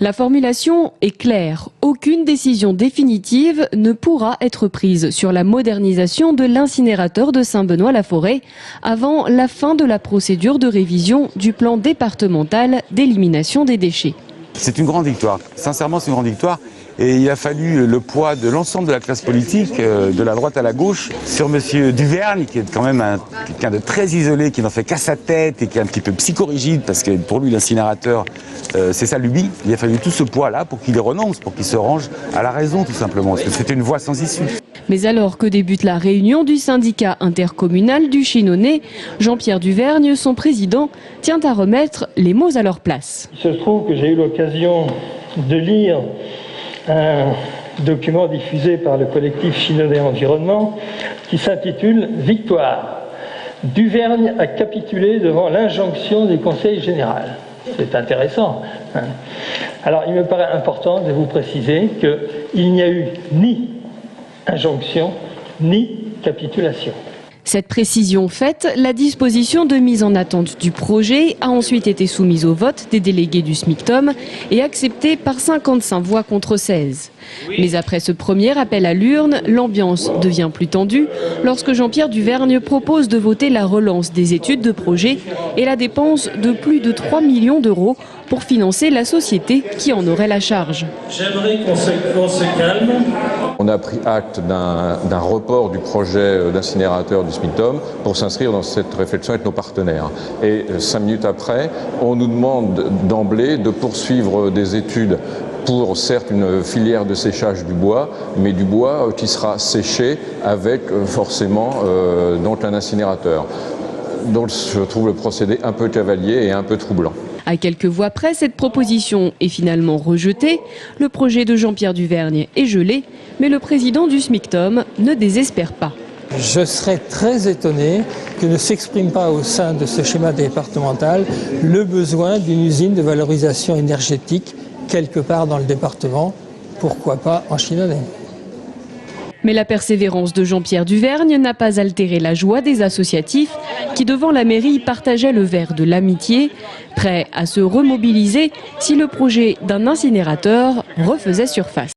La formulation est claire. Aucune décision définitive ne pourra être prise sur la modernisation de l'incinérateur de Saint-Benoît-la-Forêt avant la fin de la procédure de révision du plan départemental d'élimination des déchets. C'est une grande victoire. Sincèrement, c'est une grande victoire. Et il a fallu le poids de l'ensemble de la classe politique, de la droite à la gauche, sur M. Duvergne, qui est quand même quelqu'un de très isolé, qui n'en fait qu'à sa tête et qui est un petit peu psychorigide, parce que pour lui, l'incinérateur, c'est sa lubie. Il a fallu tout ce poids-là pour qu'il y renonce, pour qu'il se range à la raison, tout simplement, parce que c'était une voie sans issue. Mais alors que débute la réunion du syndicat intercommunal du Chinonais, Jean-Pierre Duvergne, son président, tient à remettre les mots à leur place. Il se trouve que j'ai eu l'occasion de lire un document diffusé par le collectif Chinonais Environnement qui s'intitule « Victoire. Duvergne a capitulé devant l'injonction du Conseil général ». C'est intéressant. Alors il me paraît important de vous préciser qu'il n'y a eu ni injonction ni capitulation. Cette précision faite, la disposition de mise en attente du projet a ensuite été soumise au vote des délégués du SMICTOM et acceptée par 55 voix contre 16. Mais après ce premier appel à l'urne, l'ambiance devient plus tendue lorsque Jean-Pierre Duvergne propose de voter la relance des études de projet et la dépense de plus de 3 millions d'euros pour financer la société qui en aurait la charge. J'aimerais qu'on se calme. On a pris acte d'un report du projet d'incinérateur du SMICTOM pour s'inscrire dans cette réflexion avec nos partenaires. Et 5 minutes après, on nous demande d'emblée de poursuivre des études pour certes une filière de séchage du bois, mais du bois qui sera séché avec forcément donc un incinérateur. Donc je trouve le procédé un peu cavalier et un peu troublant. À quelques voix près, cette proposition est finalement rejetée. Le projet de Jean-Pierre Duvergne est gelé, mais le président du SMICTOM ne désespère pas. Je serais très étonné que ne s'exprime pas au sein de ce schéma départemental le besoin d'une usine de valorisation énergétique quelque part dans le département, pourquoi pas en Chinonais. Mais la persévérance de Jean-Pierre Duvergne n'a pas altéré la joie des associatifs qui, devant la mairie, partageaient le verre de l'amitié, prêts à se remobiliser si le projet d'un incinérateur refaisait surface.